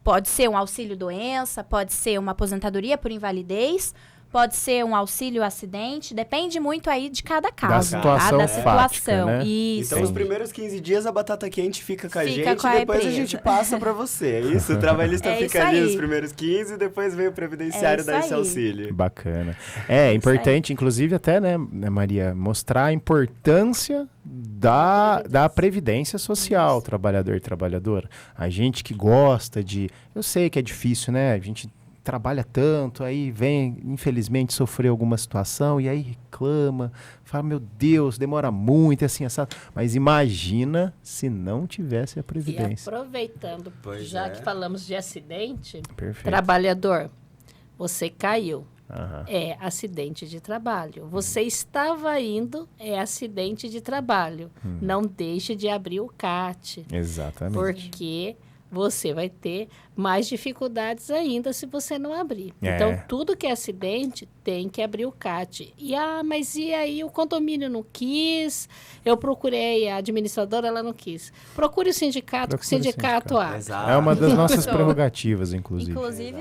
Pode ser um auxílio-doença, pode ser uma aposentadoria por invalidez, pode ser um auxílio-acidente, depende muito aí de cada caso. Da situação fática, né? Isso. Então, os primeiros 15 dias a batata quente fica com a gente, com a depois empresa. a gente passa para você, é isso? O trabalhista fica ali os primeiros 15 e depois vem o previdenciário dar esse auxílio. Bacana. É importante, inclusive, até, né, Maria, mostrar a importância da previdência social, trabalhador e trabalhadora. A gente que gosta de... Eu sei que é difícil, né? A gente trabalha tanto, aí vem, infelizmente, sofrer alguma situação e aí reclama, fala, meu Deus, demora muito, assim, assado. Mas imagina se não tivesse a previdência. E aproveitando, que falamos de acidente, Perfeito. Trabalhador, você caiu. É acidente de trabalho. Você estava indo, é acidente de trabalho. Não deixe de abrir o CAT. Exatamente. Porque você vai ter mais dificuldades ainda se você não abrir. Então, tudo que é acidente tem que abrir o CAT. Mas e aí o condomínio não quis? Eu procurei a administradora, ela não quis. Procure o sindicato, que o sindicato abre. Exato. É uma das nossas prerrogativas, inclusive. Inclusive,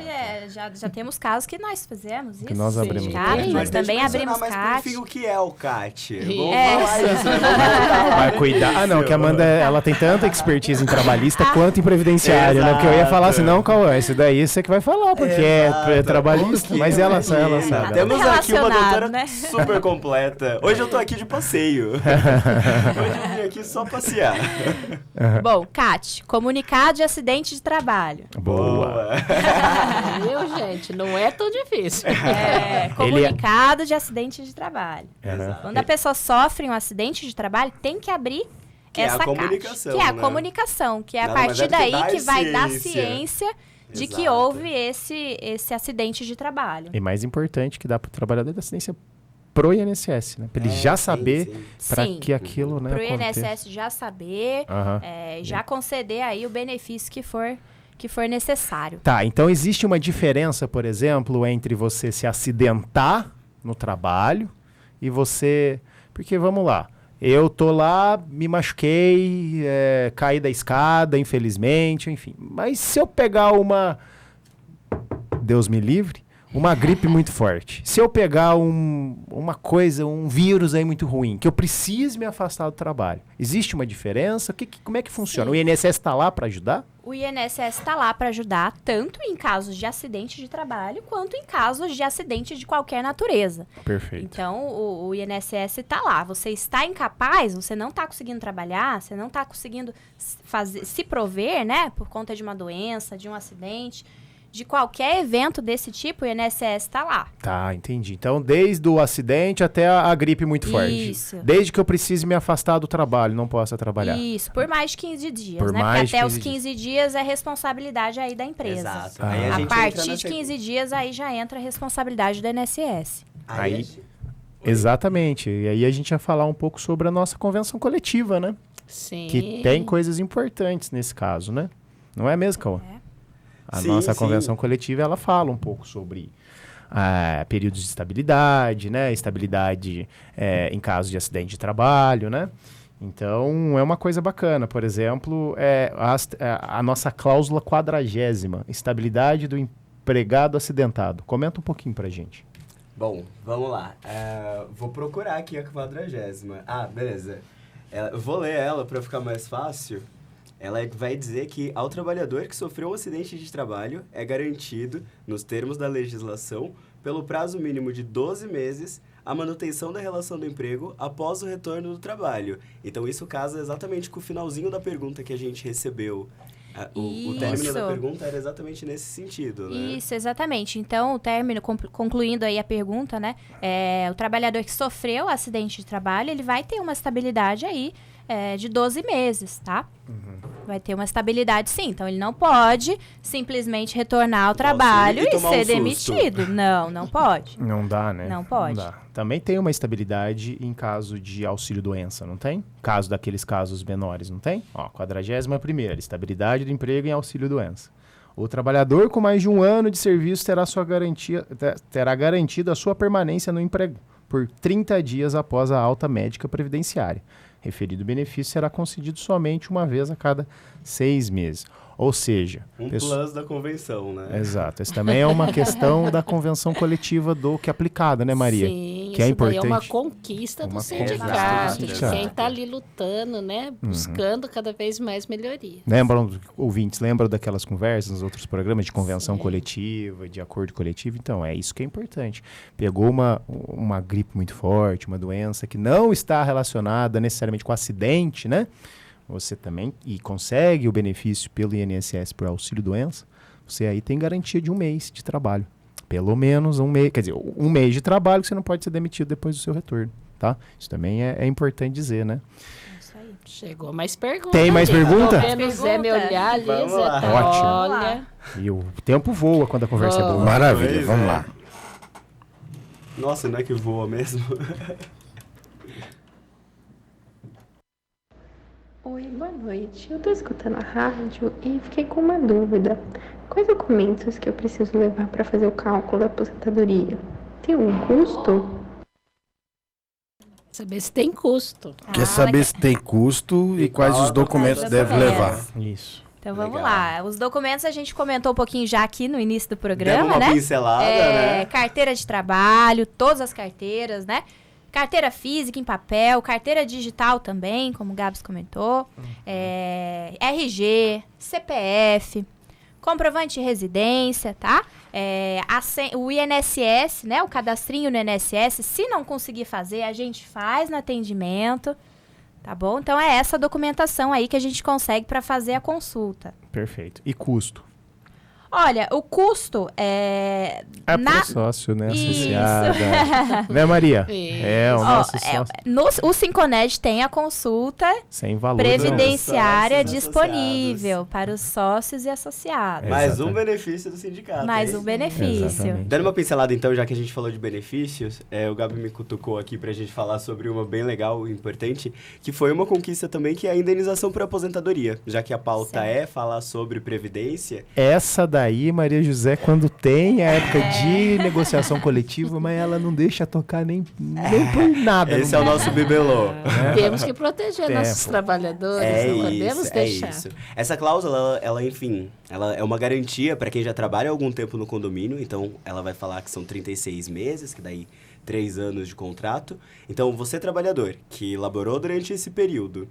já temos casos que nós fizemos isso. Que nós abrimos sindicato, CAT. nós também deixa eu abrimos mencionar CAT. mais por fim o que é o CAT. Vamos É. falar isso, né? Vamos voltar. Vai cuidar. Ah, não, que a Amanda, ela tem tanta expertise em trabalhista quanto em previdenciário, né? Porque eu ia falar assim, não, Cauã, isso daí você que vai falar, porque é trabalhista. Mas ela sabe. Temos aqui uma Relacionado, doutora né? super completa. Hoje eu tô aqui de passeio. Hoje eu vim aqui só passear. Bom, CAT, comunicado de acidente de trabalho. Boa. Viu, gente? Não é tão difícil. Comunicado de acidente de trabalho. Exato. Quando a pessoa sofre um acidente de trabalho, tem que abrir Que é a essa comunicação, CAT. Que é a né? comunicação, que é a Nada mais partir é do que daí dar que vai dar ciência. ciência de que Exato. houve esse acidente de trabalho. E mais importante, que dá para o trabalhador da assistência pro INSS, né? Para ele já saber para Sim. que aquilo, né, Para o aconteça. INSS já saber, Aham. já conceder aí o benefício que for necessário. Tá, então existe uma diferença, por exemplo, entre você se acidentar no trabalho e você... Porque, vamos lá, eu tô lá, me machuquei, caí da escada, infelizmente, enfim. Mas se eu pegar uma... Deus me livre, uma gripe muito forte. Se eu pegar uma coisa, um vírus aí muito ruim, que eu preciso me afastar do trabalho, existe uma diferença? Como é que funciona? Sim. O INSS está lá para ajudar? O INSS está lá para ajudar tanto em casos de acidente de trabalho quanto em casos de acidente de qualquer natureza. Perfeito. Então, o INSS está lá. Você está incapaz, você não está conseguindo trabalhar, você não está conseguindo se prover, né, por conta de uma doença, de um acidente, de qualquer evento desse tipo, o INSS está lá. Tá, entendi. Então, desde o acidente até a gripe muito forte. Isso. Desde que eu precise me afastar do trabalho, não possa trabalhar. Isso, por mais de 15 dias, Por né? mais Porque de até os 15 15 dias é responsabilidade aí da empresa. Exato. Ah. Aí A gente entra partir na de 15 dias aí já entra a responsabilidade do INSS. Aí- Exatamente. E aí a gente ia falar um pouco sobre a nossa convenção coletiva, né? Sim. Que tem coisas importantes nesse caso, né? Não é mesmo, Cauã? A Sim, nossa sim. convenção coletiva, ela fala um pouco sobre períodos de estabilidade, né? Estabilidade em caso de acidente de trabalho, né? Então, é uma coisa bacana. Por exemplo, a nossa cláusula 40ª, estabilidade do empregado acidentado. Comenta um pouquinho pra gente. Bom, vamos lá. Vou procurar aqui a 40ª. Ah, beleza. Eu vou ler ela para ficar mais fácil. Ela vai dizer que ao trabalhador que sofreu um acidente de trabalho é garantido, nos termos da legislação, pelo prazo mínimo de 12 meses, a manutenção da relação do emprego após o retorno do trabalho. Então, isso casa exatamente com o finalzinho da pergunta que a gente recebeu. O término Isso. da pergunta era exatamente nesse sentido, né? Isso, exatamente. Então, o término, concluindo aí a pergunta, né? O trabalhador que sofreu acidente de trabalho, ele vai ter uma estabilidade aí de 12 meses, tá? Vai ter uma estabilidade, sim. Então, ele não pode simplesmente retornar ao trabalho e e tomar um ser susto. demitido. Não pode. Não dá, né? Não pode. dá. Também tem uma estabilidade em caso de auxílio-doença, não tem? Caso daqueles casos menores, não tem? Ó, 41ª, estabilidade do emprego em auxílio-doença. O trabalhador com mais de 1 ano de serviço terá garantido a sua permanência no emprego por 30 dias após a alta médica previdenciária. Referido benefício será concedido somente uma vez a cada 6 meses. Ou seja... Plus da convenção, né? Exato. Isso também é uma questão da convenção coletiva do que é aplicada, né, Maria? Sim, que é isso daí importante. é uma conquista do Uma conquista do sindicato, de sindicato. quem está ali lutando, né? Buscando cada vez mais melhoria. Lembram, ouvintes, lembram daquelas conversas nos outros programas de convenção coletiva, de acordo coletivo? Então, é isso que é importante. Pegou uma gripe muito forte, uma doença que não está relacionada necessariamente com acidente, né? Você também, e consegue o benefício pelo INSS por auxílio-doença, você aí tem garantia de 1 mês de trabalho. Pelo menos 1 mês, quer dizer, 1 mês de trabalho que você não pode ser demitido depois do seu retorno, tá? Isso também é importante dizer, né? Isso aí. Chegou mais perguntas. Tem mais ali. pergunta? Tô vendo o Zé me olhar ali, Vamos Zé lá. tá, Ótimo. olha. E o tempo voa quando a conversa é Voa. boa. Maravilha, Pois vamos é. lá. Nossa, não é que voa mesmo? Oi, boa noite. Eu tô escutando a rádio e fiquei com uma dúvida. Quais documentos que eu preciso levar para fazer o cálculo da aposentadoria? Tem algum custo? Saber se tem custo. Quer saber se tem custo e quais os documentos deve levar. Isso. Então vamos Legal. lá. Os documentos a gente comentou um pouquinho já aqui no início do programa, Demos uma né? pincelada, né? Carteira de trabalho, todas as carteiras, né? Carteira física em papel, carteira digital também, como o Gabs comentou. RG, CPF, comprovante de residência, tá? O INSS, né? O cadastrinho no INSS, se não conseguir fazer, a gente faz no atendimento, tá bom? Então é essa documentação aí que a gente consegue para fazer a consulta. Perfeito. E custo? Olha, o custo é... Pro sócio, né? Isso. Associada. Né, Maria? Isso. O nosso sócio. O Sinconet tem a consulta Sem valor. previdenciária Sócios disponível para os sócios e associados. Mais um Exatamente. benefício do sindicato. Mais hein? um benefício. Exatamente. Dando uma pincelada então, já que a gente falou de benefícios, o Gabi me cutucou aqui pra gente falar sobre uma bem legal e importante, que foi uma conquista também, que é a indenização por aposentadoria. Já que a pauta é falar sobre previdência. Essa daí, Maria José, quando tem a época de negociação coletiva, mas ela não deixa tocar nem por nada. Esse é o nosso bibelô. Temos que proteger nossos Tempo. trabalhadores, não podemos deixar. isso. Essa cláusula, enfim, ela é uma garantia para quem já trabalha há algum tempo no condomínio, então ela vai falar que são 36 meses, que daí 3 anos de contrato. Então, você trabalhador que laborou durante esse período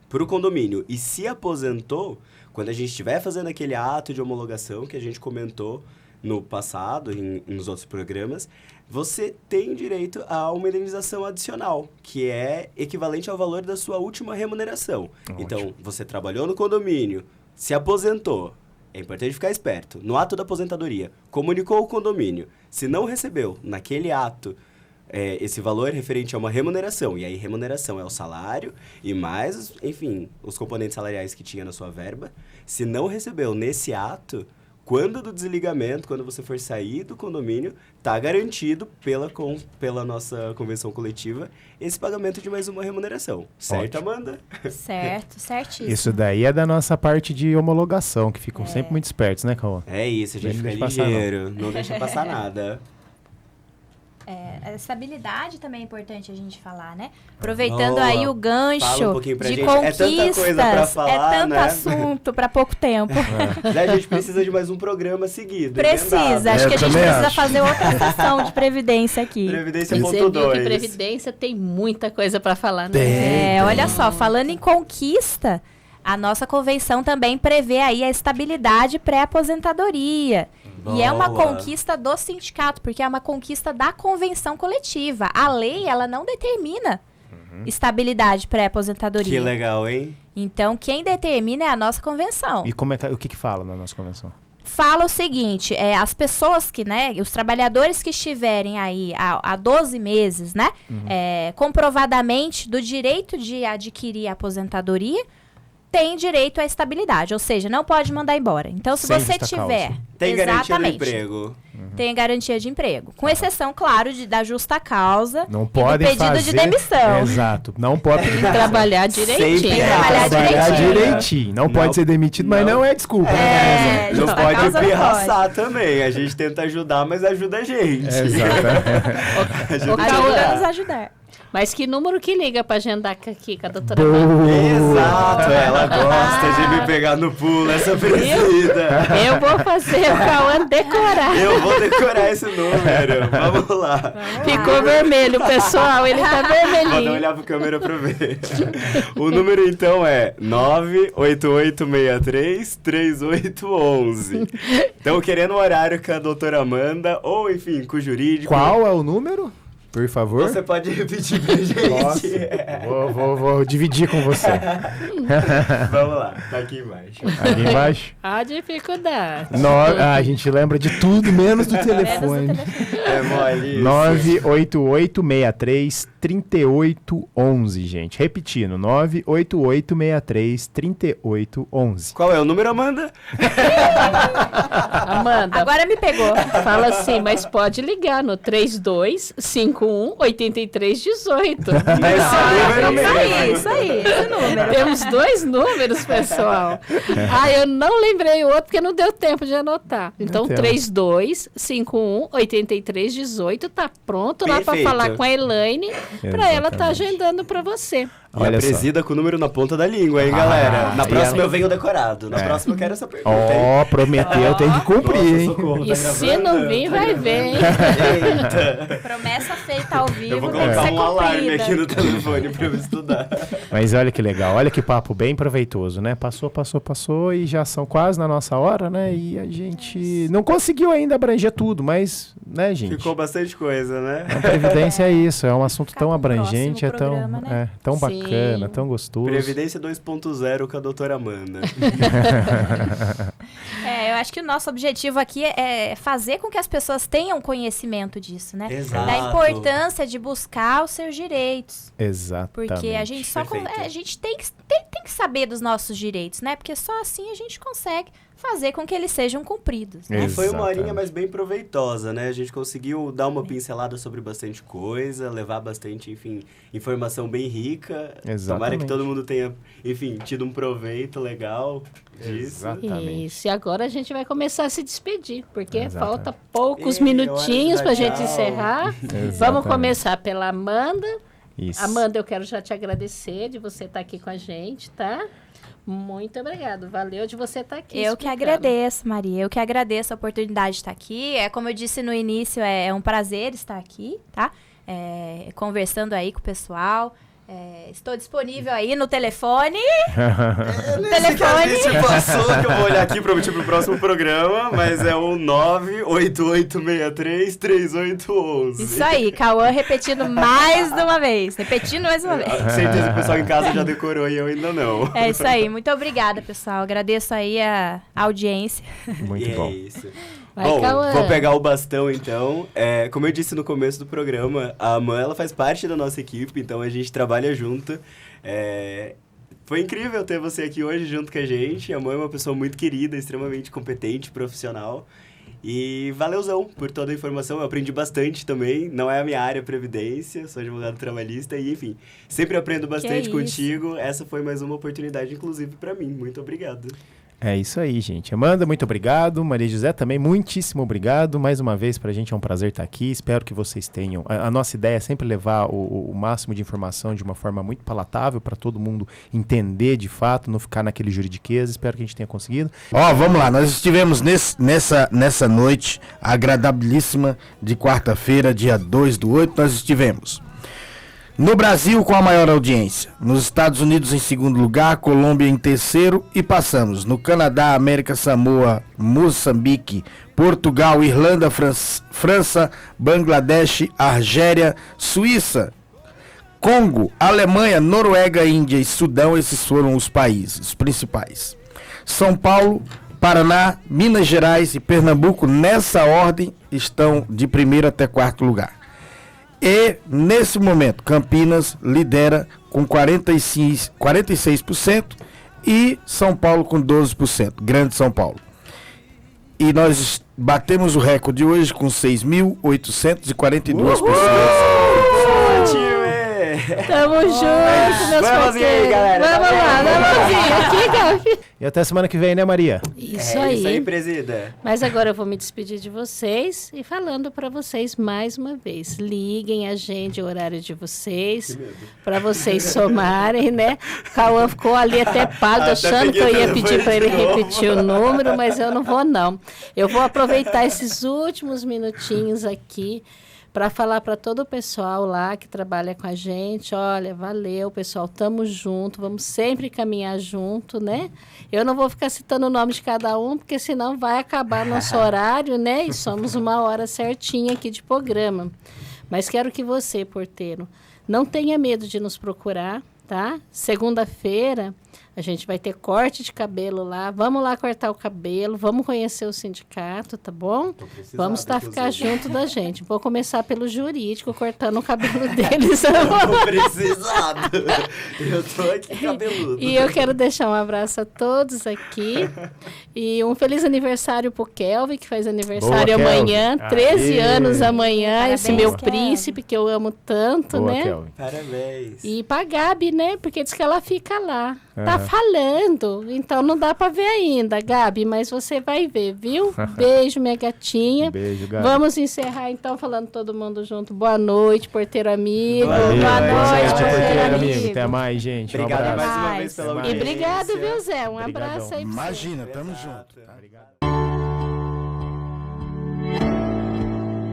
para o condomínio e se aposentou, quando a gente estiver fazendo aquele ato de homologação que a gente comentou no passado, nos outros programas, você tem direito a uma indenização adicional, que é equivalente ao valor da sua última remuneração. Ótimo. Então, você trabalhou no condomínio, se aposentou, é importante ficar esperto. No ato da aposentadoria, comunicou o condomínio, se não recebeu naquele ato esse valor referente a uma remuneração, e aí remuneração é o salário e mais, enfim, os componentes salariais que tinha na sua verba, se não recebeu nesse ato, quando do desligamento, quando você for sair do condomínio, está garantido pela nossa convenção coletiva esse pagamento de mais uma remuneração. Certo, Ótimo. Amanda? Certo, certíssimo. Isso daí é da nossa parte de homologação, que ficam sempre muito espertos, né, Cauã? É isso, a gente Não fica deixa passar, ligeiro, não deixa passar nada. A estabilidade também é importante a gente falar, né? Aproveitando Boa. aí o gancho Fala um pouquinho pra de gente. conquistas. É tanta coisa pra falar, é tanto né? assunto para pouco tempo. A gente precisa de mais um programa seguido. Precisa. emendado. Acho que a gente também precisa acho. fazer outra sessão de previdência aqui. Previdência Você ponto viu que 2. Previdência tem muita coisa para falar, né? Tem. Olha só, falando em conquista, a nossa convenção também prevê aí a estabilidade pré-aposentadoria. E é uma Boa. conquista do sindicato, porque é uma conquista da convenção coletiva. A lei, ela não determina estabilidade pré-aposentadoria. Que legal, hein? Então, quem determina é a nossa convenção. E o que fala na nossa convenção? Fala o seguinte, as pessoas que, né, os trabalhadores que estiverem aí há 12 meses, né, comprovadamente do direito de adquirir a aposentadoria, tem direito à estabilidade, ou seja, não pode mandar embora. Então, se Sem você justa tiver... causa. Tem garantia do Exatamente. emprego. Tem garantia de emprego. Com exceção, claro, da justa causa Não e do pode pedido fazer... de demissão. Exato. Não pode Tem que trabalhar direitinho. Sempre trabalhar direitinho. Não pode ser demitido, mas não é desculpa. né? Não justa pode causa não pirraçar também. A gente tenta ajudar, mas ajuda a gente. Exato. Ajuda nos ajudar. Mas que número que liga pra agendar aqui com a doutora Boa. Amanda? Exato, ela gosta de me pegar no pulo, essa presida. Eu vou fazer o Cauã decorar. Eu vou decorar esse número. Vamos lá. Ficou vermelho, pessoal. Ele tá Vou dar vermelhinho. olhar pro câmera pra ver. O número então é 988633811. Então, querendo um horário com a doutora Amanda, ou enfim, com o jurídico. Qual é o número? Por favor. Você pode repetir pra gente. Nossa, vou dividir com você. Vamos lá, tá aqui embaixo. Aqui embaixo. A dificuldade. A gente lembra de tudo, menos do telefone. É mole isso. 988633811, gente. Repetindo, 988633811. Qual é o número, Amanda? Amanda, Agora me pegou. fala assim, mas pode ligar no 3251 518318. Isso aí, esse número. Temos 2 números, pessoal. Eu não lembrei o outro porque não deu tempo de anotar. Então, 3251-8318 tá pronto lá para Perfeito. falar com a Elaine, para ela estar agendando para você. Olha, presida com o número na ponta da língua, hein, galera? Na próxima ela- eu venho decorado. Na próxima eu quero essa pergunta, hein? Ó, prometeu, tem que cumprir, Nossa, hein? socorro, E tá se gravando? não vir, vai ver, hein? Eita! Promessa feita ao vivo Eu vou tem que colocar ser um alarme cumprida. aqui no telefone pra eu estudar. Mas olha que legal, olha que papo bem proveitoso, né? Passou e já são quase na nossa hora, né? E a gente não conseguiu ainda abranger tudo, mas, né, gente? Ficou bastante coisa, né? A Previdência é isso, é um assunto Ficar tão pro abrangente, próximo é tão, programa, né? tão Sim. bacana, tão gostoso. Previdência 2.0 com a doutora Amanda. Eu acho que o nosso objetivo aqui é fazer com que as pessoas tenham conhecimento disso, né? Exato. Da importância de buscar os seus direitos. Exatamente. Porque a gente Perfeito. a gente tem que saber dos nossos direitos, né? Porque só assim a gente consegue fazer com que eles sejam cumpridos, né? Foi uma horinha, Exatamente. mas bem proveitosa, né? A gente conseguiu dar uma pincelada sobre bastante coisa, levar bastante, enfim, informação bem rica. Exatamente. Tomara que todo mundo tenha, enfim, tido um proveito legal disso. Exatamente. Isso, e agora a gente vai começar a se despedir, porque Exatamente. falta poucos Ei, minutinhos hora para a de dar gente tchau. encerrar. Exatamente. Vamos começar pela Amanda. Isso. Amanda, eu quero já te agradecer de você estar aqui com a gente, tá? Muito obrigado, valeu de você estar aqui. Eu que explicando. agradeço, Maria. Eu que agradeço a oportunidade de estar aqui. Como eu disse no início, é um prazer estar aqui, tá? Conversando aí com o pessoal. Estou disponível aí no telefone. A gente passou, que eu vou olhar aqui pro próximo programa, mas é o 988633811. Isso aí, Cauã repetindo mais uma vez. Repetindo mais uma vez. Com certeza o pessoal em casa já decorou e eu ainda não. É isso aí. Muito obrigada, pessoal. Agradeço aí a audiência. Muito E bom. é isso. Vai, Bom, Cauã. vou pegar o bastão então. Como eu disse no começo do programa, a Amã ela faz parte da nossa equipe, então a gente trabalha junto. Foi incrível ter você aqui hoje junto com a gente. A Amã é uma pessoa muito querida, extremamente competente, profissional. E valeuzão por toda a informação, eu aprendi bastante também. Não é a minha área, previdência, sou advogado trabalhista e, enfim, sempre aprendo bastante isso. contigo. Essa foi mais uma oportunidade, inclusive, para mim. Muito obrigado. É isso aí, gente. Amanda, muito obrigado. Maria José também, muitíssimo obrigado. Mais uma vez, pra gente é um prazer estar aqui. Espero que vocês tenham... A nossa ideia é sempre levar o máximo de informação de uma forma muito palatável para todo mundo entender de fato, não ficar naquele juridiquês. Espero que a gente tenha conseguido. Vamos lá, nós estivemos nessa noite agradabilíssima de quarta-feira, dia 2/8, nós estivemos no Brasil com a maior audiência, nos Estados Unidos em segundo lugar, Colômbia em terceiro e passamos no Canadá, América, Samoa, Moçambique, Portugal, Irlanda, França, Bangladesh, Argélia, Suíça, Congo, Alemanha, Noruega, Índia e Sudão. Esses foram os países, os principais. São Paulo, Paraná, Minas Gerais e Pernambuco, nessa ordem, estão de primeiro até quarto lugar. E, nesse momento, Campinas lidera com 46% e São Paulo com 12%, Grande São Paulo. E nós batemos o recorde hoje com 6.842 pessoas. Tamo junto, meus Vamos aí, galera. Vamos lá, vamos aqui, Gabi. E até semana que vem, né, Maria? Isso É isso aí, aí. presida. Mas agora eu vou me despedir de vocês e falando para vocês mais uma vez. Liguem, agende o horário de vocês, para vocês somarem, né? O Cauã ficou ali até pálido, achando que eu ia pedir para ele repetir o número, mas eu não vou, não. Eu vou aproveitar esses últimos minutinhos aqui para falar para todo o pessoal lá que trabalha com a gente, olha, valeu, pessoal, tamo junto, vamos sempre caminhar junto, né? Eu não vou ficar citando o nome de cada um, porque senão vai acabar nosso horário, né? E somos 1 hora certinha aqui de programa. Mas quero que você, porteiro, não tenha medo de nos procurar, tá? Segunda-feira A gente vai ter corte de cabelo lá. Vamos lá cortar o cabelo. Vamos conhecer o sindicato, tá bom? Vamos ficar junto da gente. Vou começar pelo jurídico, cortando o cabelo deles. Tô precisado. Eu tô aqui cabeludo. E eu quero deixar um abraço a todos aqui. E um feliz aniversário pro Kelvin, que faz aniversário Boa, amanhã. Kelvin. 13 anos amanhã. Parabéns, Esse meu Kelvin. príncipe que eu amo tanto, Boa, né? Kelvin. Parabéns. E pra Gabi, né? Porque diz que ela fica lá. Tá Aham. falando. Então não dá pra ver ainda, Gabi, mas você vai ver, viu? Beijo, minha gatinha. Beijo, Gabi. Vamos encerrar então falando todo mundo junto. Boa noite, porteiro amigo. Valeu, Boa noite, gente, porteiro amigo. Até mais, gente. Um Obrigado abraço. mais uma vez pela Até mais. E audiência. obrigado, viu, Zé? Um Obrigadão. abraço aí pra você. Imagina, tamo Exato. junto. Tá? Obrigado.